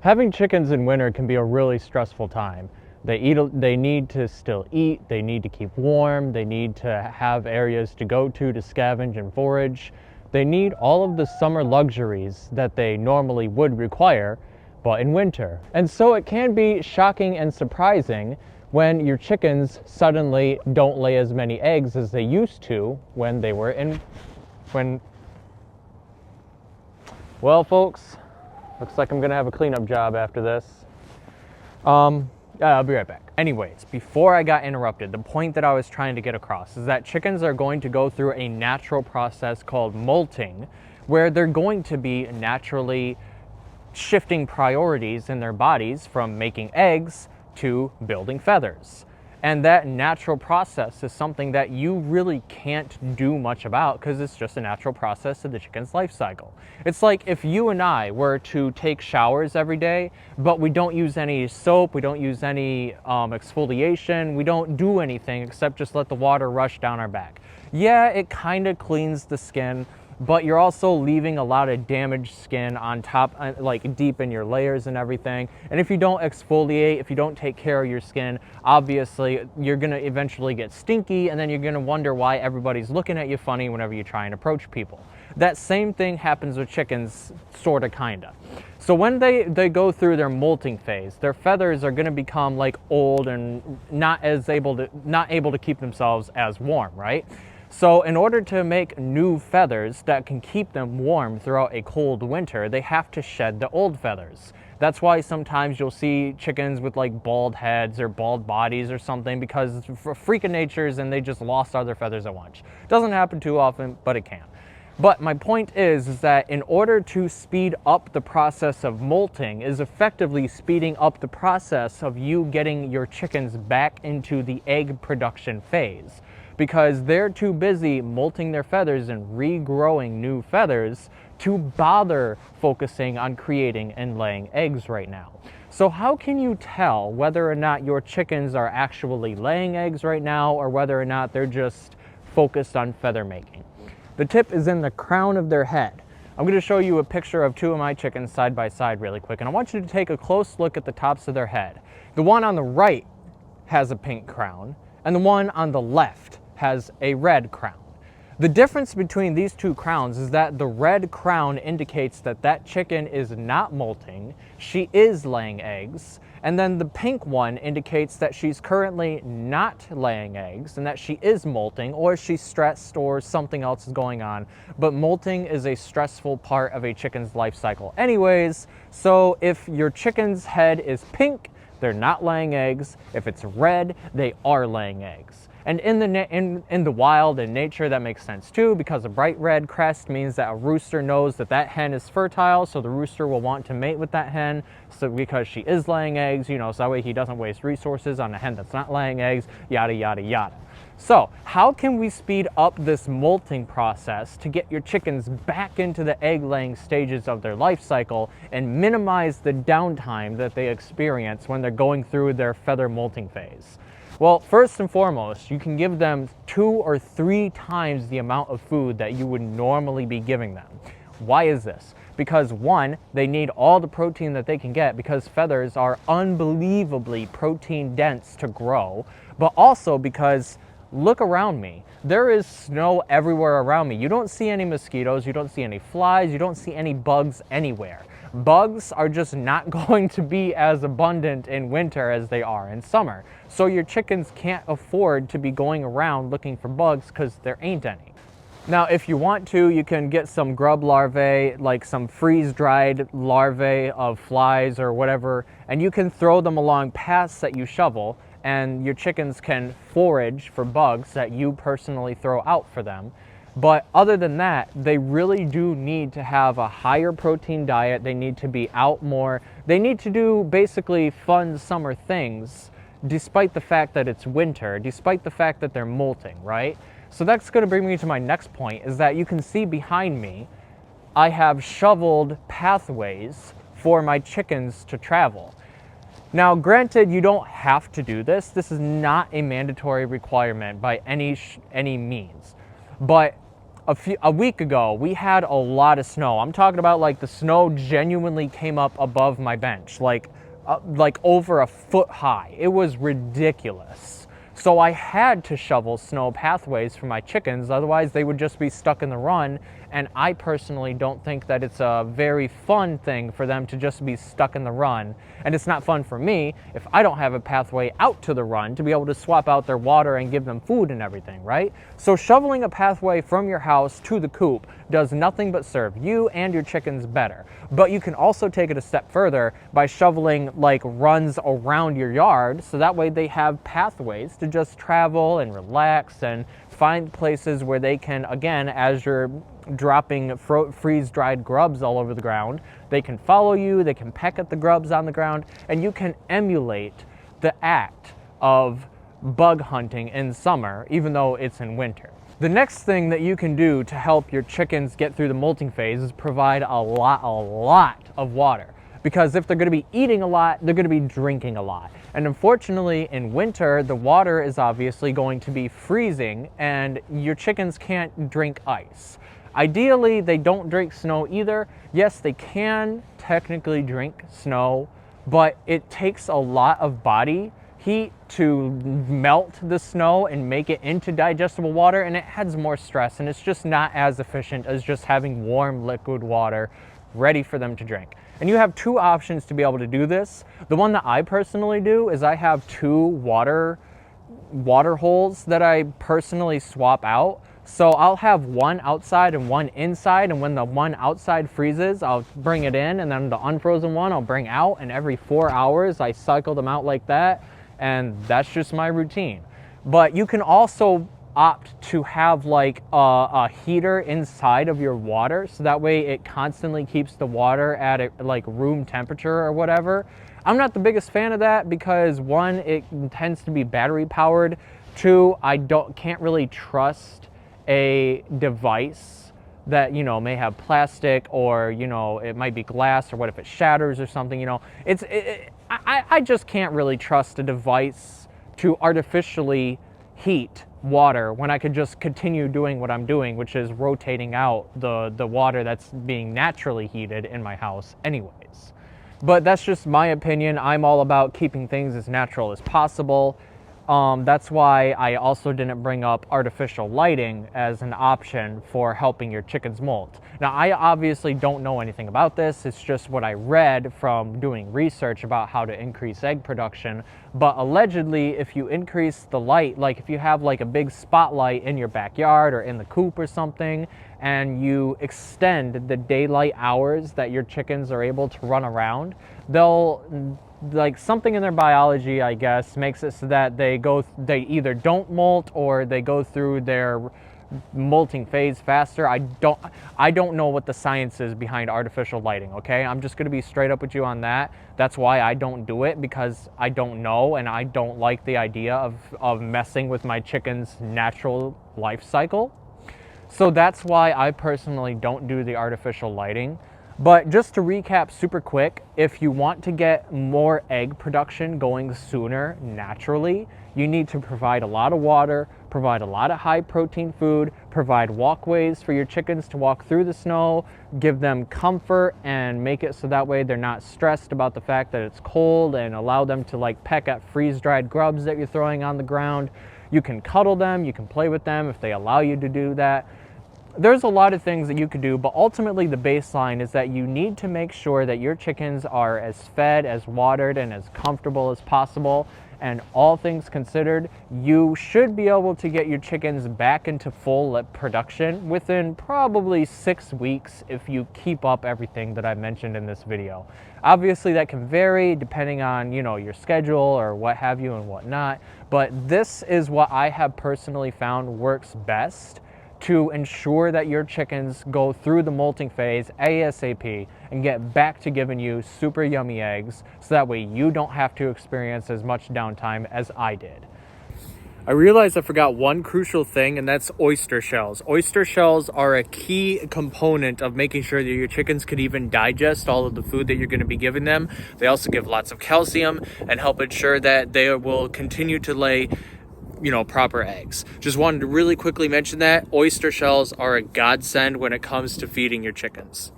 Having chickens in winter can be a really stressful time. They need to still eat, they need to keep warm, they need to have areas to go to scavenge and forage. They need all of the summer luxuries that they normally would require, but in winter. And so it can be shocking and surprising when your chickens suddenly don't lay as many eggs as they used to when they were when, well folks, looks like I'm gonna have a cleanup job after this. I'll be right back. Anyways, before I got interrupted, the point that I was trying to get across is that chickens are going to go through a natural process called molting, where they're going to be naturally shifting priorities in their bodies from making eggs to building feathers. And that natural process is something that you really can't do much about because it's just a natural process of the chicken's life cycle. It's like if you and I were to take showers every day, but we don't use any soap, we don't use any exfoliation, we don't do anything except just let the water rush down our back. Yeah, it kind of cleans the skin, but you're also leaving a lot of damaged skin on top, like deep in your layers and everything. And if you don't exfoliate, if you don't take care of your skin, obviously you're gonna eventually get stinky, and then you're gonna wonder why everybody's looking at you funny whenever you try and approach people. That same thing happens with chickens, sorta, kinda. So when they go through their molting phase, their feathers are gonna become like old and not able to keep themselves as warm, right? So in order to make new feathers that can keep them warm throughout a cold winter, they have to shed the old feathers. That's why sometimes you'll see chickens with like bald heads or bald bodies or something, because it's a freak of nature's and they just lost all their feathers at once. Doesn't happen too often, but it can. But my point is that in order to speed up the process of molting is effectively speeding up the process of you getting your chickens back into the egg production phase, because they're too busy molting their feathers and regrowing new feathers to bother focusing on creating and laying eggs right now. So how can you tell whether or not your chickens are actually laying eggs right now or whether or not they're just focused on feather making? The tip is in the crown of their head. I'm going to show you a picture of two of my chickens side by side really quick, and I want you to take a close look at the tops of their head. The one on the right has a pink crown, and the one on the left has a red crown. The difference between these two crowns is that the red crown indicates that that chicken is not molting, she is laying eggs, and then the pink one indicates that she's currently not laying eggs and that she is molting, or she's stressed or something else is going on. But molting is a stressful part of a chicken's life cycle anyways, so if your chicken's head is pink, they're not laying eggs. If it's red, they are laying eggs. And in the wild, in nature, that makes sense too, because a bright red crest means that a rooster knows that that hen is fertile, so the rooster will want to mate with that hen, so because she is laying eggs, you know, so that way he doesn't waste resources on a hen that's not laying eggs, yada, yada, yada. So how can we speed up this molting process to get your chickens back into the egg-laying stages of their life cycle and minimize the downtime that they experience when they're going through their feather molting phase? Well, first and foremost, you can give them 2 or 3 times the amount of food that you would normally be giving them. Why is this? Because one, they need all the protein that they can get because feathers are unbelievably protein dense to grow, but also because look around me. There is snow everywhere around me. You don't see any mosquitoes, you don't see any flies, you don't see any bugs anywhere. Bugs are just not going to be as abundant in winter as they are in summer. So your chickens can't afford to be going around looking for bugs because there ain't any. Now, if you want to, you can get some grub larvae, like some freeze-dried larvae of flies or whatever, and you can throw them along paths that you shovel, and your chickens can forage for bugs that you personally throw out for them. But other than that, they really do need to have a higher protein diet. They need to be out more. They need to do basically fun summer things, despite the fact that it's winter, despite the fact that they're molting, right? So that's going to bring me to my next point, is that you can see behind me, I have shoveled pathways for my chickens to travel. Now, granted, you don't have to do this. This is not a mandatory requirement by any means. But a week ago, we had a lot of snow. I'm talking about like the snow genuinely came up above my bench, like over a foot high. It was ridiculous. So I had to shovel snow pathways for my chickens, otherwise they would just be stuck in the run. And I personally don't think that it's a very fun thing for them to just be stuck in the run. And it's not fun for me if I don't have a pathway out to the run to be able to swap out their water and give them food and everything, right? So shoveling a pathway from your house to the coop does nothing but serve you and your chickens better. But you can also take it a step further by shoveling like runs around your yard, so that way they have pathways to just travel and relax and find places where they can, again, as you're dropping freeze-dried grubs all over the ground, they can follow you, they can peck at the grubs on the ground, and you can emulate the act of bug hunting in summer, even though it's in winter. The next thing that you can do to help your chickens get through the molting phase is provide a lot of water. Because if they're going to be eating a lot, they're going to be drinking a lot. And unfortunately, in winter, the water is obviously going to be freezing and your chickens can't drink ice. Ideally, they don't drink snow either. Yes, they can technically drink snow, but it takes a lot of body heat to melt the snow and make it into digestible water, and it adds more stress, and it's just not as efficient as just having warm liquid water ready for them to drink. And you have two options to be able to do this. The one that I personally do is I have two water holes that I personally swap out. So I'll have one outside and one inside, and when the one outside freezes, I'll bring it in, and then the unfrozen one I'll bring out, and every 4 hours I cycle them out like that, and that's just my routine. But you can also opt to have like a heater inside of your water, so that way it constantly keeps the water at a, like room temperature or whatever. I'm not the biggest fan of that because one, it tends to be battery powered. Two, I can't really trust a device that, you know, may have plastic, or, you know, it might be glass, or what if it shatters or something, you know. I just can't really trust a device to artificially heat water when I could just continue doing what I'm doing, which is rotating out the water that's being naturally heated in my house anyways. But that's just my opinion. I'm all about keeping things as natural as possible. That's why I also didn't bring up artificial lighting as an option for helping your chickens molt. Now, I obviously don't know anything about this. It's just what I read from doing research about how to increase egg production. But allegedly, if you increase the light, like if you have like a big spotlight in your backyard or in the coop or something, and you extend the daylight hours that your chickens are able to run around, like something in their biology, I guess, makes it so that they either don't molt or they go through their molting phase faster. I don't know what the science is behind artificial lighting, okay? I'm just gonna be straight up with you on that. That's why I don't do it, because I don't know, and I don't like the idea of messing with my chickens' natural life cycle. So that's why I personally don't do the artificial lighting. But just to recap super quick, if you want to get more egg production going sooner naturally, you need to provide a lot of water, provide a lot of high protein food, provide walkways for your chickens to walk through the snow, give them comfort, and make it so that way they're not stressed about the fact that it's cold, and allow them to like peck at freeze-dried grubs that you're throwing on the ground. You can cuddle them, you can play with them if they allow you to do that. There's a lot of things that you could do, but ultimately the baseline is that you need to make sure that your chickens are as fed, as watered, and as comfortable as possible. And all things considered, you should be able to get your chickens back into full production within probably 6 weeks if you keep up everything that I mentioned in this video. Obviously that can vary depending on, you know, your schedule or what have you and whatnot, but this is what I have personally found works best to ensure that your chickens go through the molting phase ASAP and get back to giving you super yummy eggs, so that way you don't have to experience as much downtime as I did. I realized I forgot one crucial thing, and that's oyster shells. Oyster shells are a key component of making sure that your chickens can even digest all of the food that you're going to be giving them. They also give lots of calcium and help ensure that they will continue to lay proper eggs. Just wanted to really quickly mention that oyster shells are a godsend when it comes to feeding your chickens.